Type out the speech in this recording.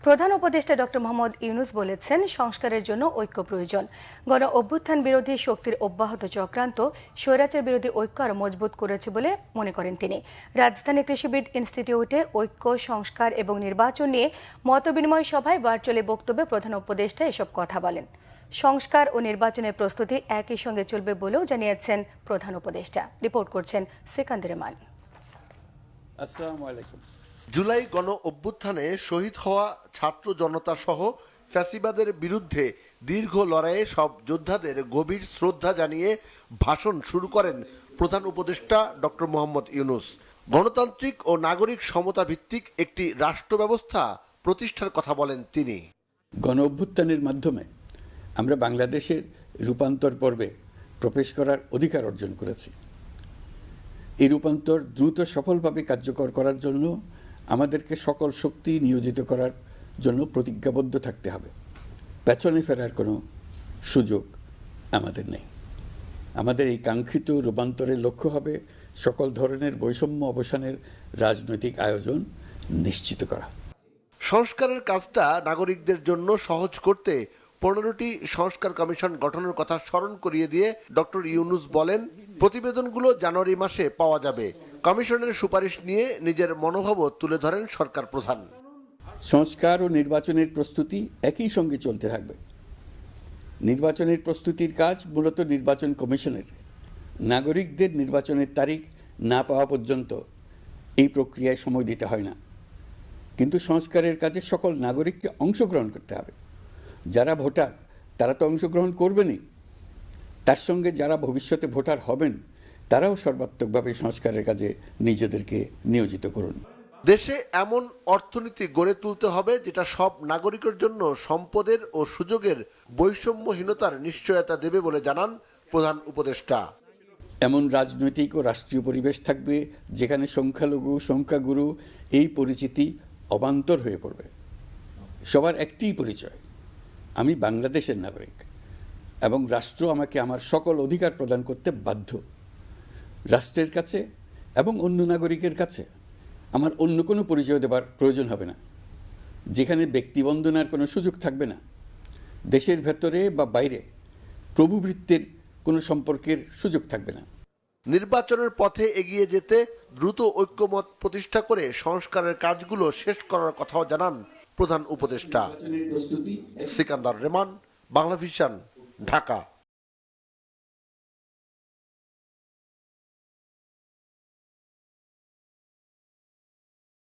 প্রধান উপদেষ্টা ডক্টর মোহাম্মদ ইউনূস বলেছেন, সংস্কারের জন্য ঐক্য প্রয়োজন। গণ অভ্যুত্থান বিরোধী শক্তির অব্যাহত চক্রান্ত স্বৈরাচার বিরোধী ঐক্য আরও মজবুত করেছে বলে মনে করেন তিনি। রাজধানী কৃষিবিদ ইনস্টিটিউটে ঐক্য, সংস্কার এবং নির্বাচন নিয়ে মতবিনিময় সভায় ভার্চুয়ালি বক্তব্যে প্রধান উপদেষ্টা এসব কথা বলেন। সংস্কার ও নির্বাচনের প্রস্তুতি একই সঙ্গে চলবে বলেও জানিয়েছেন প্রধান উপদেষ্টা। রিপোর্ট করছেন সিকান্দার রহমান। আসসালামু আলাইকুম। জুলাই গণ অভ্যুত্থানে শহীদ হওয়া ছাত্র জনতা সহ ফ্যাসিবাদের বিরুদ্ধে দীর্ঘ লড়াইয়ে সব যোদ্ধাদের গভীর শ্রদ্ধা জানিয়ে ভাষণ শুরু করেন প্রধান উপদেষ্টা ডক্টর মোহাম্মদ ইউনূস। গণতান্ত্রিক ও নাগরিক সমতা ভিত্তিক একটি রাষ্ট্র ব্যবস্থা প্রতিষ্ঠার কথা বলেন তিনি। গণ অভ্যুত্থানের মাধ্যমে আমরা বাংলাদেশের রূপান্তর পর্বে প্রবেশ করার অধিকার অর্জন করেছি। এই রূপান্তর দ্রুত সফলভাবে কার্যকর করার জন্য আমাদেরকে সকল শক্তি নিয়োজিত করার জন্য প্রতিজ্ঞাবদ্ধ থাকতে হবে। পেছনে ফেরার কোনো সুযোগ আমাদের নেই। আমাদের এই কাঙ্ক্ষিত রূপান্তরের লক্ষ্য হবে সকল ধরনের বৈষম্য অবসানের রাজনৈতিক আয়োজন নিশ্চিত করা। সংস্কারের কাজটা নাগরিকদের জন্য সহজ করতে 15টি সংস্কার কমিশন গঠনের কথা স্মরণ করিয়ে দিয়ে ডক্টর ইউনূস বলেন, প্রতিবেদনগুলো জানুয়ারি মাসে পাওয়া যাবে। কমিশনের সুপারিশ নিয়ে নিজের মনোভাবও তুলে ধরেন সরকার প্রধান। সংস্কার ও নির্বাচনের প্রস্তুতি একই সঙ্গে চলতে থাকবে। নির্বাচনের প্রস্তুতির কাজ মূলত নির্বাচন কমিশনের। নাগরিকদের নির্বাচনের তারিখ না পাওয়া পর্যন্ত এই প্রক্রিয়ায় সময় দিতে হয় না। কিন্তু সংস্কারের কাজে সকল নাগরিককে অংশগ্রহণ করতে হবে। যারা ভোটার তারা তো অংশগ্রহণ করবেনই, তার সঙ্গে যারা ভবিষ্যতে ভোটার হবেন তারাও সর্বাত্মকভাবে সংস্কারের কাজে নিজেদেরকে নিয়োজিত করুন। দেশে এমন অর্থনীতি গড়ে তুলতে হবে যেটা সব নাগরিকের জন্য সম্পদের ও সুযোগের বৈষম্যহীনতার নিশ্চয়তা দেবে বলে জানান প্রধান উপদেষ্টা। এমন রাজনৈতিক ও রাষ্ট্রীয় পরিবেশ থাকবে যেখানে সংখ্যালঘু সংখ্যাগুরু এই পরিচিতি অবান্তর হয়ে পড়বে। সবার একটিই পরিচয়, আমি বাংলাদেশের নাগরিক এবং রাষ্ট্র আমাকে আমার সকল অধিকার প্রদান করতে বাধ্য। রাষ্ট্রের কাছে এবং অন্য নাগরিকের কাছে আমার অন্য কোনো পরিচয় দেবার প্রয়োজন হবে না, যেখানে ব্যক্তিবন্দনার কোনো সুযোগ থাকবে না। দেশের ভেতরে বা বাইরে প্রভুভৃত্যের কোনো সম্পর্কের সুযোগ থাকবে না। নির্বাচনের পথে এগিয়ে যেতে দ্রুত ঐক্যমত প্রতিষ্ঠা করে সংস্কারের কাজগুলো শেষ করার কথাও জানান প্রধান উপদেষ্টা। সিকান্দার রহমান, বাংলাভিশন, ঢাকা।